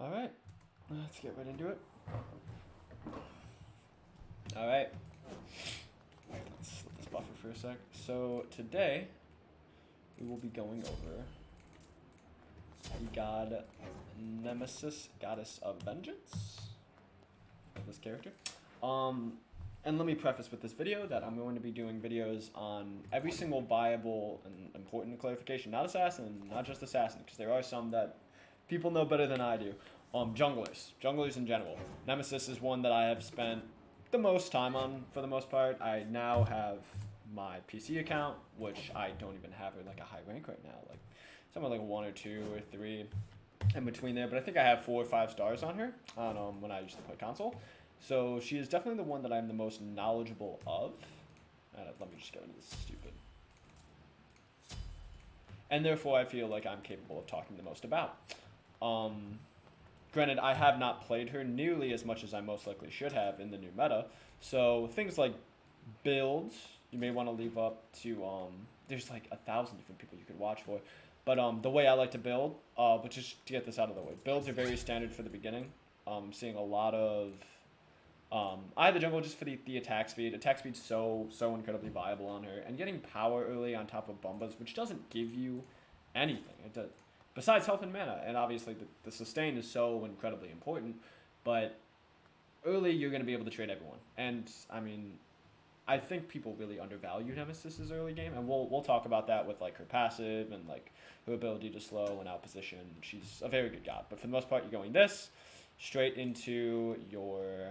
Alright, let's get right into it. Alright, let's let this buffer for a sec. So today, we will be going over the god Nemesis, goddess of vengeance, of this character. And let me preface with this video that I'm going to be doing videos on every single viable and important clarification. Not assassin, not just assassin, because there are some that people know better than I do. Junglers in general. Nemesis is one that I have spent the most time on for the most part. I now have my PC account, which I don't even have her like a high rank right now, like somewhere like 1 or 2 or 3 in between there. But I think I have 4 or 5 stars on her on when I used to play console. So she is definitely the one that I'm the most knowledgeable of. Let me just go into this stupid. And therefore, I feel like I'm capable of talking the most about. Granted, I have not played her nearly as much as I most likely should have in the new meta. So things like builds, you may want to leave up to, there's like 1,000 different people you could watch for. But the way I like to build, but just to get this out of the way, builds are very standard for the beginning. I'm seeing a lot of, I have the jungle just for the attack speed. Attack speed's so incredibly viable on her. And getting power early on top of Bumbas, which doesn't give you anything. It does. Besides health and mana, and obviously the sustain is so incredibly important, but early you're going to be able to trade everyone. And, I mean, I think people really undervalue Nemesis' early game, and we'll talk about that with, like, her passive and, like, her ability to slow and outposition. She's a very good god, but for the most part, you're going this, straight into your...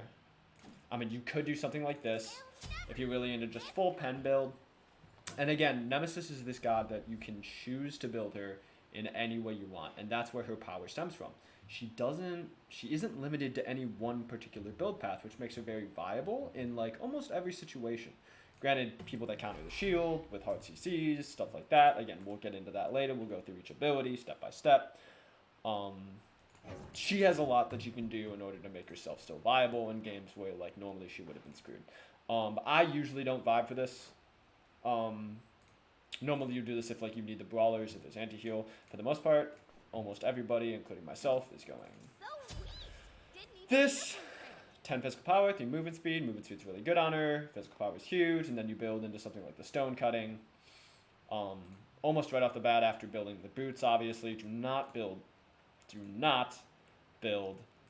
I mean, you could do something like this if you're really into just full pen build. And again, Nemesis is this god that you can choose to build her in any way you want, and that's where her power stems from. She isn't limited to any one particular build path, which makes her very viable in like almost every situation. Granted, people that counter the shield with hard CCs, stuff like that. Again, we'll get into that later. We'll go through each ability step by step. She has a lot that you can do in order to make herself still viable in games where like normally she would have been screwed. But I usually don't vibe for this. Normally you do this if like you need the brawlers, if there's anti-heal. For the most part, almost everybody, including myself, is going this. 10 physical power, 3 movement speed. Movement speed's really good on her. Physical power is huge, and then you build into something like the stone cutting. Almost right off the bat after building the boots, obviously. Do not build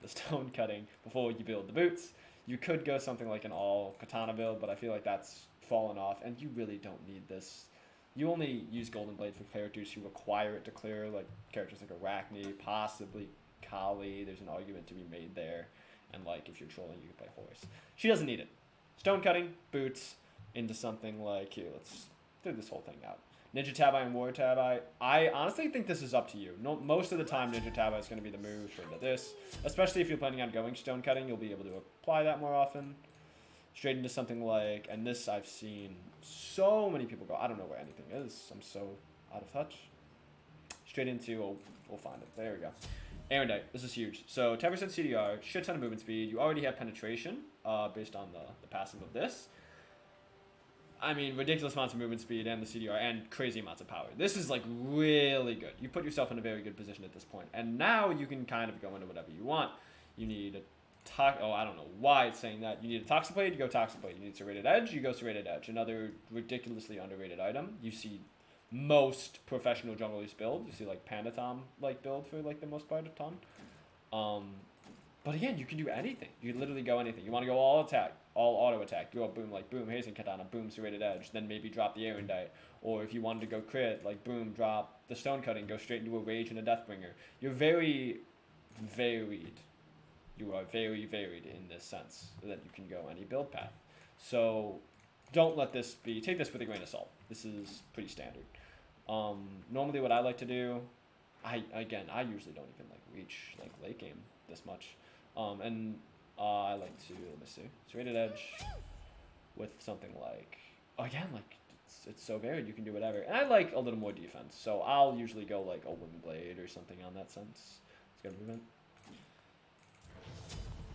the stone cutting before you build the boots. You could go something like an all katana build, but I feel like that's fallen off, and you really don't need this. You only use Golden Blade for characters who require it to clear, like characters like Arachne, possibly Kali. There's an argument to be made there. And like if you're trolling, you can play Horse. She doesn't need it. Stone cutting, boots, into something like, here, let's do this whole thing out. Ninja Tabi and War Tabi. I honestly think this is up to you. No, most of the time, Ninja Tabi is going to be the move straight into this. Especially if you're planning on going stone cutting, you'll be able to apply that more often. Straight into something like, and this I've seen so many people go, I don't know where anything is. I'm so out of touch. Straight into, we'll find it. There we go. Erendite, this is huge. So 10% CDR, shit ton of movement speed. You already have penetration based on the passive of this. I mean, ridiculous amounts of movement speed and the CDR and crazy amounts of power. This is like really good. You put yourself in a very good position at this point. And now you can kind of go into whatever you want. You need a I don't know why it's saying that. You need a Toxicblade, you go Toxicblade. You need Serrated Edge, you go Serrated Edge. Another ridiculously underrated item. You see most professional junglers build. You see like Pandatom like build for like the most part of ton. But again, you can do anything. You can literally go anything. You want to go all attack, all auto attack. Go boom, like boom, Hazen Katana, boom, Serrated Edge. Then maybe drop the Erendite. Or if you wanted to go crit, like boom, drop the Stone Cutting, go straight into a Rage and a Deathbringer. You're very varied. You are very varied in this sense that you can go any build path. So don't let this be, take this with a grain of salt. This is pretty standard. Normally what I like to do, I usually don't even like reach like late game this much. I like to, let me see, Serrated Edge with something like, again, like it's so varied, you can do whatever. And I like a little more defense, so I'll usually go like a Wooden Blade or something on that sense. It's good movement.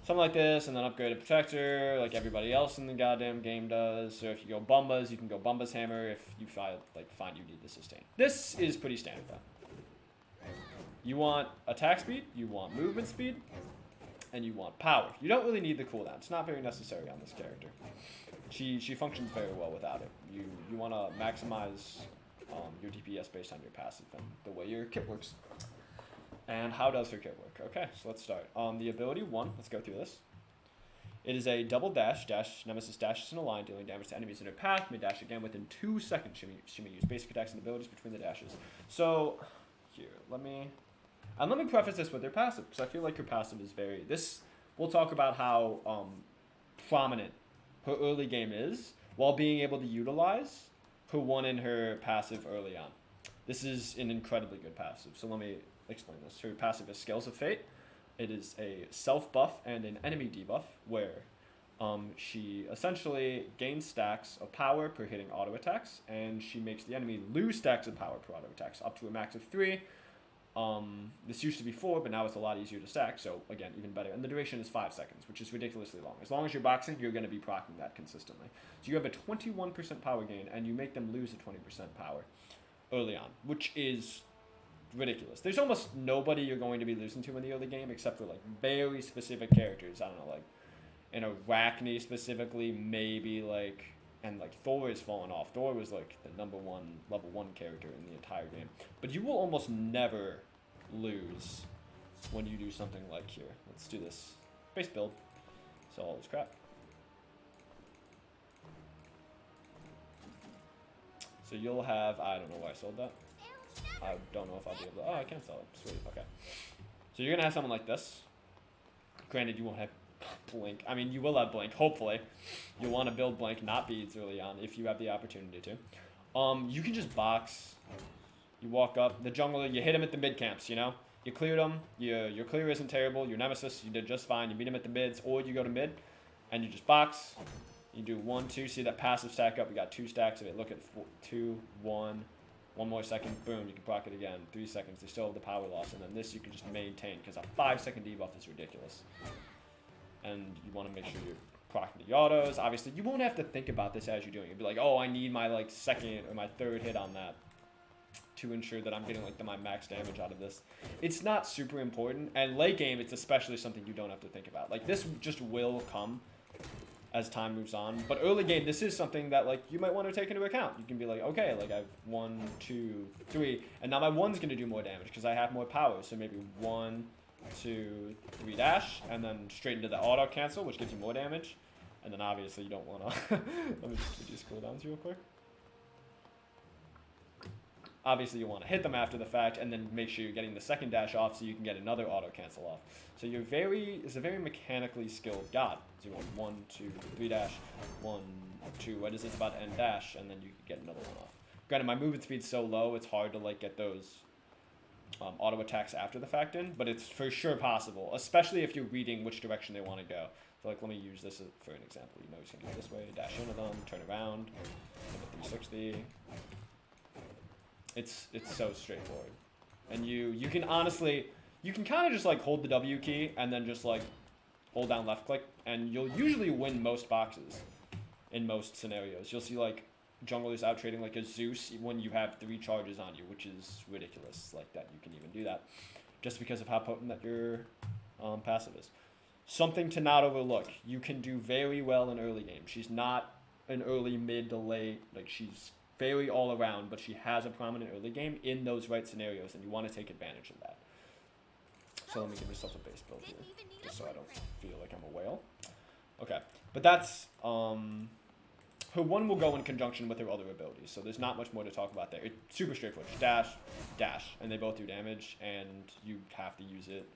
Something like this, and then upgrade a Protector, like everybody else in the goddamn game does. So if you go Bumbas, you can go Bumbas Hammer if you find you need the sustain. This is pretty standard though. You want attack speed, you want movement speed, and you want power. You don't really need the cooldown. It's not very necessary on this character. She functions very well without it. You want to maximize your DPS based on your passive and the way your kit works. And how does her kit work? Okay, so let's start. The ability 1, let's go through this. It is a double dash. Nemesis dashes in a line, dealing damage to enemies in her path. May dash again within 2 seconds. She may use basic attacks and abilities between the dashes. So, here, let me preface this with her passive, because I feel like her passive is very... We'll talk about how prominent her early game is, while being able to utilize her 1 in her passive early on. This is an incredibly good passive, so let me explain this. Her passive is Scales of Fate. It is a self-buff and an enemy debuff, where she essentially gains stacks of power per hitting auto attacks, and she makes the enemy lose stacks of power per auto attacks, up to a max of 3. This used to be 4, but now it's a lot easier to stack, so again, even better. And the duration is 5 seconds, which is ridiculously long. As long as you're boxing, you're going to be proccing that consistently. So you have a 21% power gain, and you make them lose a 20% power early on, which is ridiculous. There's almost nobody you're going to be losing to in the early game, except for like very specific characters. I don't know, like in Arachne specifically, maybe like... And like Thor has fallen off. Thor was like the #1 level 1 character in the entire game. But you will almost never lose when you do something like here. Let's do this. Base build. So all this crap. So you'll have, I don't know why I sold that. I don't know if I'll be able to, oh, I can sell it. Sweet, okay. So you're gonna have something like this. Granted, you won't have Blink. I mean, you will have Blink, hopefully. You'll want to build Blink, not beads early on, if you have the opportunity to. You can just box. You walk up. The jungler, you hit him at the mid camps, you know? You cleared him. Your clear isn't terrible. Your Nemesis, you did just fine. You beat him at the mids, or you go to mid, and you just box. You do 1, 2. See that passive stack up? We got 2 stacks of it. Look at 4, 2, 1. 1 more second. Boom. You can proc it again. 3 seconds. They still have the power loss. And then this you can just maintain, because a 5-second debuff is ridiculous. And you want to make sure you're proccing the autos. Obviously, you won't have to think about this as you're doing it. You'll be like, oh, I need my like 2nd or my 3rd hit on that to ensure that I'm getting like my max damage out of this. It's not super important. And late game, it's especially something you don't have to think about. Like this just will come as time moves on. But early game, this is something that like you might want to take into account. You can be like, okay, like I have 1, 2, 3, and now my 1's going to do more damage because I have more power. So maybe 1, 2, 3 dash, and then straight into the auto cancel, which gives you more damage. And then obviously you don't want to... Let me just reduce cooldowns real quick. Obviously you want to hit them after the fact, and then make sure you're getting the 2nd dash off so you can get another auto cancel off. So it's a very mechanically skilled god. So you want 1, 2, 3 dash, 1, 2, what is this about end dash, and then you can get another one off. Granted, my movement speed's so low, it's hard to like get those auto attacks after the fact in, but it's for sure possible, especially if you're reading which direction they want to go. So like, let me use this for an example. You know, he's gonna go this way, dash into them, turn around, hit a 360. It's so straightforward, and you can honestly, you can kind of just like hold the W key and then just like hold down left click, and you'll usually win most boxes in most scenarios. You'll see like junglers out trading like a Zeus when you have 3 charges on you, which is ridiculous. Like that you can even do that, just because of how potent that your passive is. Something to not overlook. You can do very well in early game. She's not an early, mid to late. Like she's very all around, but she has a prominent early game in those right scenarios, and you want to take advantage of that. So let me give myself a base build here, just so I don't feel like I'm a whale. Okay, but that's her 1 will go in conjunction with her other abilities, so there's not much more to talk about there. It's super straightforward. Just dash, dash, and they both do damage, and you have to use it.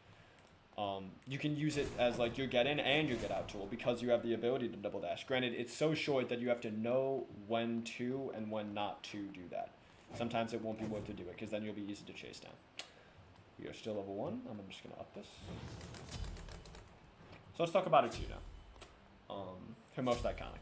You can use it as like your get in and your get out tool because you have the ability to double dash. Granted, it's so short that you have to know when to and when not to do that. Sometimes it won't be worth to do it because then you'll be easy to chase down. We are still level 1. I'm just going to up this. So let's talk about her 2 now. Her most iconic.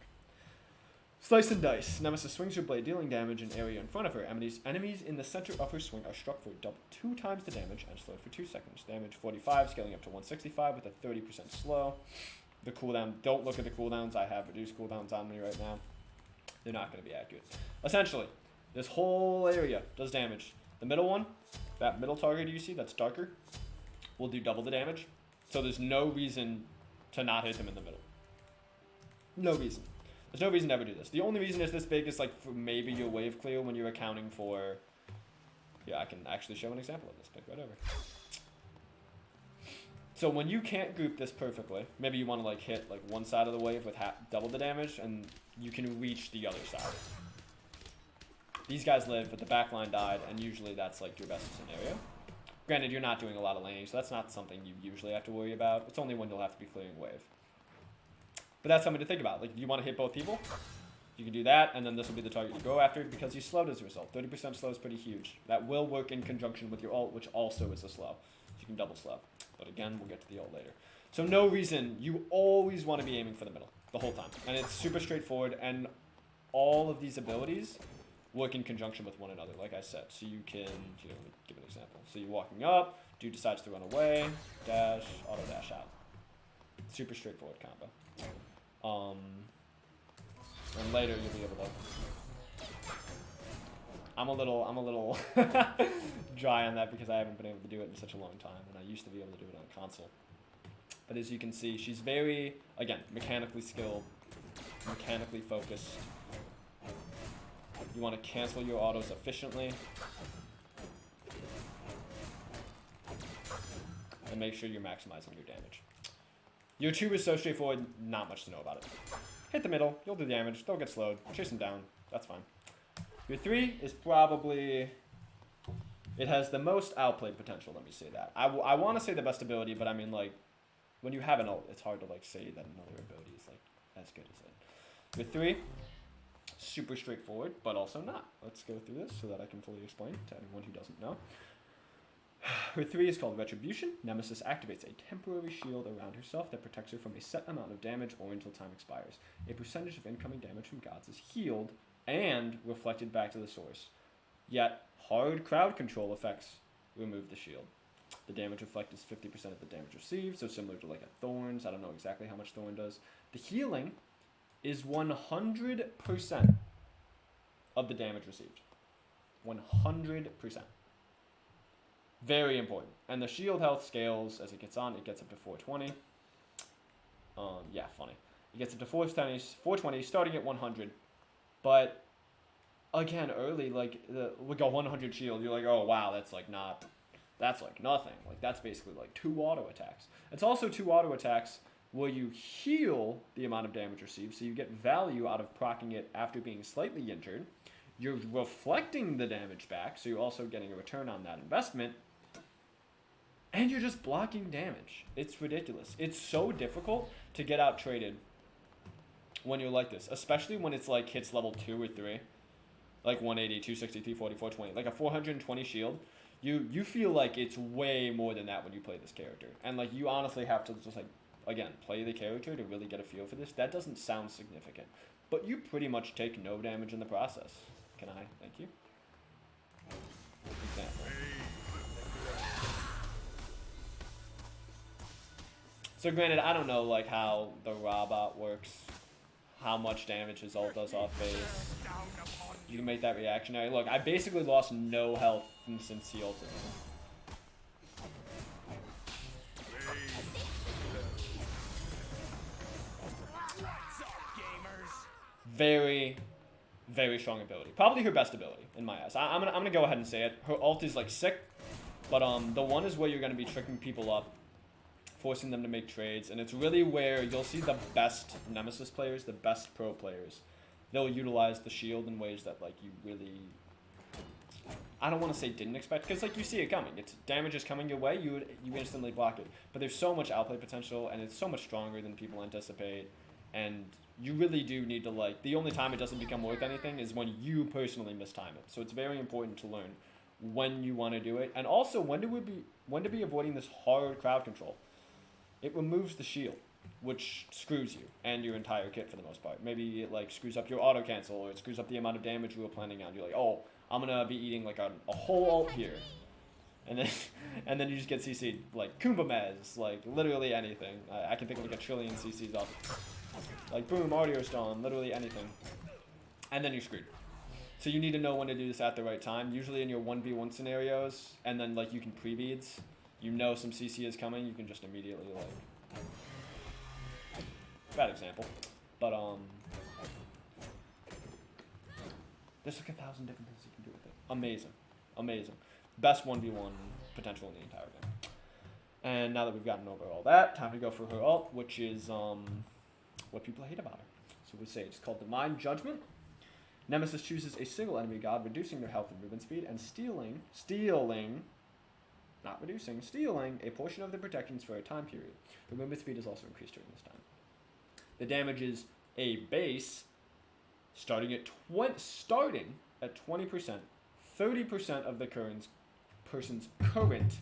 Slice and Dice. Nemesis swings her blade, dealing damage in area in front of her. Enemies in the center of her swing are struck for 2 times the damage and slowed for 2 seconds. Damage 45, scaling up to 165 with a 30% slow. The cooldown, don't look at the cooldowns. I have reduced cooldowns on me right now. They're not going to be accurate. Essentially, this whole area does damage. The middle one, that middle target you see that's darker, will do double the damage. So there's no reason to not hit him in the middle. No reason. There's no reason to ever do this. The only reason it's this big is like for maybe your wave clear when you're accounting for... Yeah, I can actually show an example of this pick right over. So when you can't group this perfectly, maybe you want to like hit like one side of the wave with double the damage, and you can reach the other side. These guys live, but the backline died, and usually that's like your best scenario. Granted, you're not doing a lot of laning, so that's not something you usually have to worry about. It's only when you'll have to be clearing wave. But that's something to think about. Like, if you want to hit both people, you can do that, and then this will be the target you go after because you slowed as a result. 30% slow is pretty huge. That will work in conjunction with your ult, which also is a slow. You can double slow. But again, we'll get to the ult later. So no reason, you always want to be aiming for the middle the whole time. And it's super straightforward, and all of these abilities work in conjunction with one another, like I said. So you can, give an example. So you're walking up, dude decides to run away, dash, auto dash out. Super straightforward combo. And later you'll be able to... I'm a little dry on that because I haven't been able to do it in such a long time, and I used to be able to do it on console. But as you can see, she's very, again, mechanically skilled, mechanically focused. You want to cancel your autos efficiently. And make sure you're maximizing your damage. Your 2 is so straightforward, not much to know about it. Hit the middle, you'll do damage, they'll get slowed, chase them down, that's fine. Your 3 is probably... It has the most outplayed potential, let me say that. I want to say the best ability, but I mean, like, when you have an ult, it's hard to, like, say that another ability is, like, as good as it. Your 3, super straightforward, but also not. Let's go through this so that I can fully explain to anyone who doesn't know. Her 3 is called Retribution. Nemesis activates a temporary shield around herself that protects her from a set amount of damage or until time expires. A percentage of incoming damage from gods is healed and reflected back to the source. Yet, hard crowd control effects remove the shield. The damage reflect is 50% of the damage received, so similar to like a Thorns. I don't know exactly how much Thorn does. The healing is 100% of the damage received. 100%. Very important. And the shield health scales as it gets on. It gets up to 420. Yeah, funny. It gets up to 420, starting at 100. But again, early, like with a 100 shield, you're like, oh wow, that's like nothing. Like that's basically like 2 auto attacks. It's also 2 auto attacks where you heal the amount of damage received, so you get value out of proccing it after being slightly injured. You're reflecting the damage back, so you're also getting a return on that investment. And you're just blocking damage. It's ridiculous. It's so difficult to get out traded when you're like this, especially when it's like hits level 2 or 3, like 180, 260, 340, 420, like a 420 shield. You feel like it's way more than that when you play this character, and like you honestly have to just like again play the character to really get a feel for this. That doesn't sound significant, but you pretty much take no damage in the process. Can I? Thank you. Example. So granted, I don't know like how the robot works, how much damage his ult does off base. You can make that reactionary. Look, I basically lost no health since he ulted. Very, very strong ability. Probably her best ability in my eyes. I'm gonna go ahead and say it. Her ult is like sick, but the one is where you're gonna be tricking people up, forcing them to make trades, and it's really where you'll see the best Nemesis players, the best pro players. They'll utilize the shield in ways that like you really, I don't want to say didn't expect, because like you see it coming. It's damage is coming your way, you instantly block it. But there's so much outplay potential, and it's so much stronger than people anticipate. And you really do need to like, the only time it doesn't become worth anything is when you personally mistime it. So it's very important to learn when you want to do it, and also when to be avoiding this hard crowd control. It removes the shield, which screws you and your entire kit for the most part. Maybe it like screws up your auto cancel, or it screws up the amount of damage you were planning on. You're like, oh, I'm gonna be eating like a whole ult here, and then you just get CC'd like Kumba Mez, like literally anything. I can think of like a trillion CCs off, like boom, audio stone, literally anything, and then you're screwed. So you need to know when to do this at the right time. Usually in your 1v1 scenarios, and then like you can pre-beads. You know some CC is coming, you can just immediately like... Bad example. But there's like 1,000 different things you can do with it. Amazing. Amazing. Best 1v1 potential in the entire game. And now that we've gotten over all that, time to go for her ult, which is what people hate about her. So we say it's called Divine Judgment. Nemesis chooses a single enemy god, reducing their health and movement speed, and stealing a portion of their protections for a time period. The movement speed is also increased during this time. The damage is a base starting at 20%, 30% of the person's current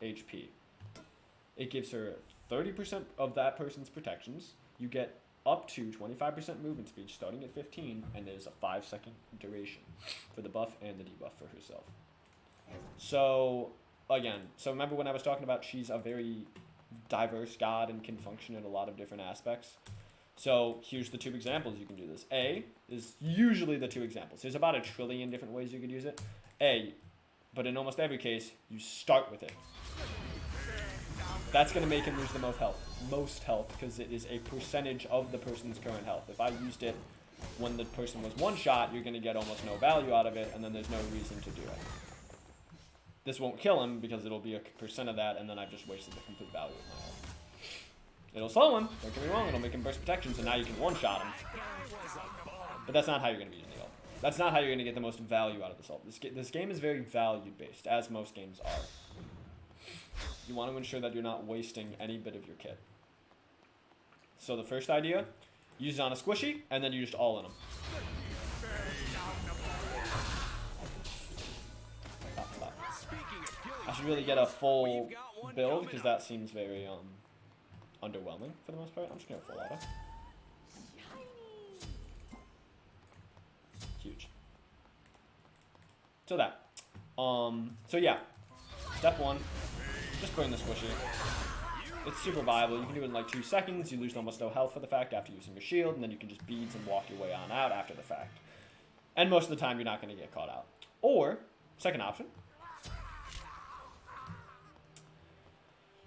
HP. It gives her 30% of that person's protections. You get up to 25% movement speed starting at 15, and there's a 5-second duration for the buff and the debuff for herself. So again, remember when I was talking about she's a very diverse god and can function in a lot of different aspects. So here's the 2 examples you can do this. A is usually the 2 examples. There's about 1 trillion different ways you could use it. But in almost every case, you start with it. That's going to make him lose the most health, because it is a percentage of the person's current health. If I used it when the person was one shot, you're going to get almost no value out of it, and then there's no reason to do it. This won't kill him, because it'll be a percent of that, and then I've just wasted the complete value of my health. It'll slow him, don't get me wrong, it'll make him burst protection, so now you can one-shot him. But that's not how you're going to be using the ult. That's not how you're going to get the most value out of this ult. This game is very value-based, as most games are. You want to ensure that you're not wasting any bit of your kit. So the first idea, use it on a squishy, and then you just all in them. I should really get a full build, because that seems very underwhelming for the most part. I'm just going to full auto. Huge. So that. So yeah. Step 1. Just burn the squishy. It's super viable. You can do it in like 2 seconds. You lose almost no health for the fact after using your shield, and then you can just beads and walk your way on out after the fact. And most of the time, you're not going to get caught out. Or, second option,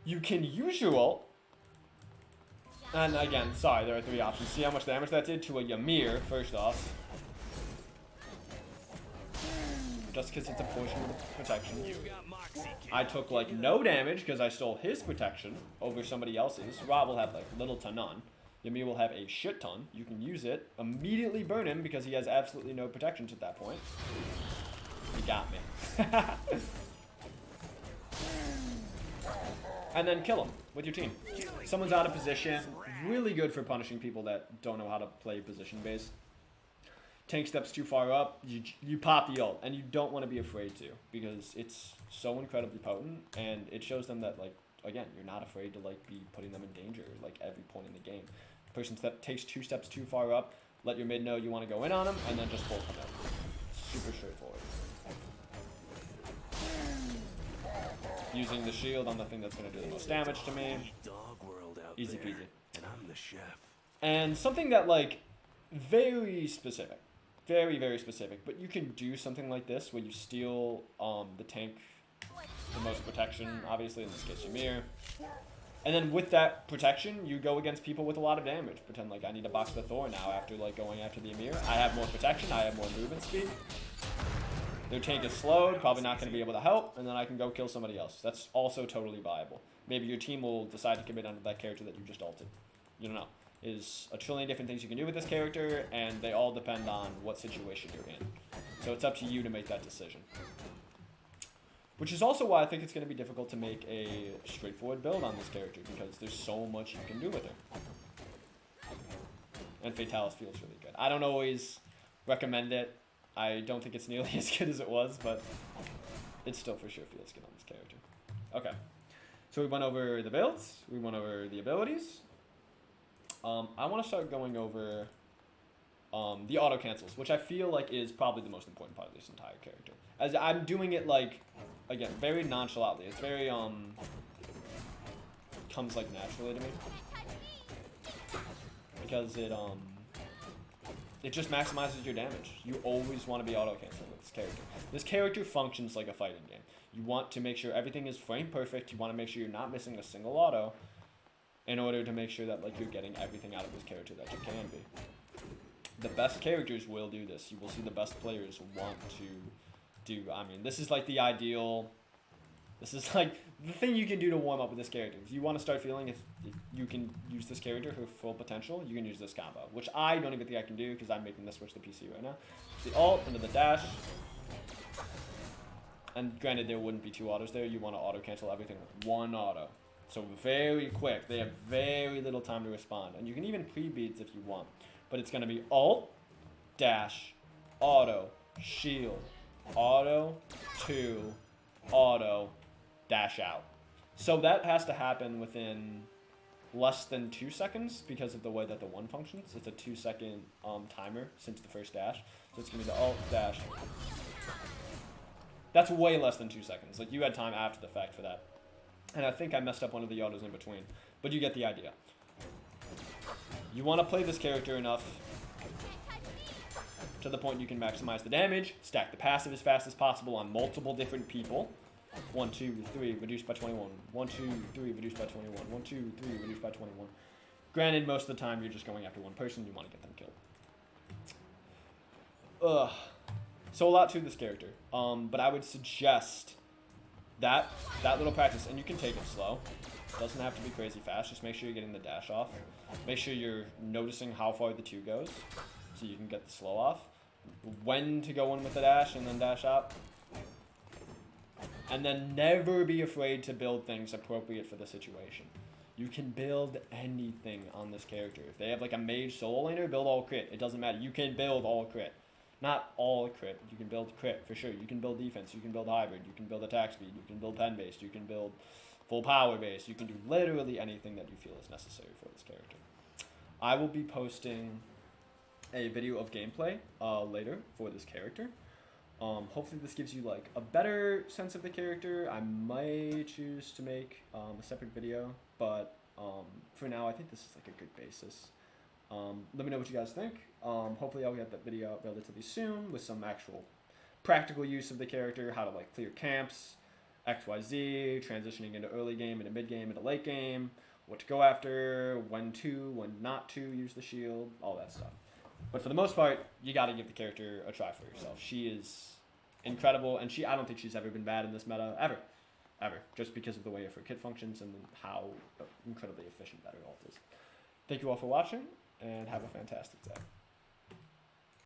you can use your ult. And again, sorry, there are 3 options. See how much damage that did to a Ymir, first off. Just because it's a portion of the protection. I took like no damage because I stole his protection over somebody else's. Rob will have like little to none. Ymir will have a shit ton. You can use it, immediately burn him because he has absolutely no protections at that point. He got me. And then kill him with your team. Someone's out of position. Really good for punishing people that don't know how to play position based. Tank steps too far up, you pop the ult, and you don't want to be afraid to, because it's so incredibly potent, and it shows them that, like, again, you're not afraid to like be putting them in danger like every point in the game. Person takes 2 steps too far up, let your mid know you want to go in on him, and then just full come out. Super straightforward. Using the shield on the thing that's going to do the most damage to me. Easy peasy. And I'm the chef. And something that, like, very specific. Very, very specific. But you can do something like this where you steal the tank the most protection, obviously, in this case Ymir. And then with that protection, you go against people with a lot of damage. Pretend like I need to box the Thor now after like going after the Ymir. I have more protection, I have more movement speed. Their tank is slowed, probably not going to be able to help, and then I can go kill somebody else. That's also totally viable. Maybe your team will decide to commit onto that character that you just ulted. You don't know. There's a trillion different things you can do with this character, and they all depend on what situation you're in. So it's up to you to make that decision. Which is also why I think it's going to be difficult to make a straightforward build on this character, because there's so much you can do with her. And Fatalis feels really good. I don't always recommend it. I don't think it's nearly as good as it was, but it still for sure feels good on this character. Okay. So we went over the builds. We went over the abilities. I want to start going over the auto cancels, which I feel like is probably the most important part of this entire character. As I'm doing it like, again, very nonchalantly. It's very comes like naturally to me, because it it just maximizes your damage. You always want to be auto-canceling with this character. This character functions like a fighting game. You want to make sure everything is frame perfect. You want to make sure you're not missing a single auto in order to make sure that like you're getting everything out of this character that you can be. The best characters will do this. You will see the best players want to do. I mean, this is like the ideal. This is like the thing you can do to warm up with this character. If you want to start feeling if you can use this character for full potential, you can use this combo, which I don't even think I can do because I'm making this switch to PC right now. The ult into the dash. And granted, there wouldn't be 2 autos there. You want to auto cancel everything with 1 auto. So very quick. They have very little time to respond. And you can even pre-beads if you want. But it's going to be ult, dash, auto, shield, auto, 2, auto, dash out. So that has to happen within less than 2 seconds because of the way that the 1 functions. It's a 2-second timer since the first dash. So it's going to be the ult, dash. That's way less than 2 seconds. Like, you had time after the fact for that. And I think I messed up one of the autos in between. But you get the idea. You want to play this character enough to the point you can maximize the damage, stack the passive as fast as possible on multiple different people. 1, 2, 3, reduced by 21. 1, 2, 3, reduced by 21. 1, 2, 3, reduced by 21. Granted, most of the time you're just going after one person. You want to get them killed. Ugh. So a lot to this character. But I would suggest that little practice, and you can take it slow. It doesn't have to be crazy fast. Just make sure you're getting the dash off. Make sure you're noticing how far the 2 goes, so you can get the slow off. When to go in with the dash and then dash out. And then never be afraid to build things appropriate for the situation. You can build anything on this character. If they have like a mage solo laner, build all crit. It doesn't matter. You can build all crit. Not all crit. You can build crit for sure. You can build defense. You can build hybrid. You can build attack speed. You can build pen based. You can build full power based. You can do literally anything that you feel is necessary for this character. I will be posting a video of gameplay later for this character. Hopefully this gives you like a better sense of the character. I might choose to make a separate video, but for now I think this is like a good basis. Let me know what you guys think. Hopefully I'll get that video out relatively soon with some actual practical use of the character, how to like clear camps, XYZ, transitioning into early game, into mid game, into late game, what to go after, when not to use the shield, all that stuff. But for the most part, you got to give the character a try for yourself. She is incredible, and I don't think she's ever been bad in this meta, ever, just because of the way her kit functions and how incredibly efficient that her ult is. Thank you all for watching, and have a fantastic day.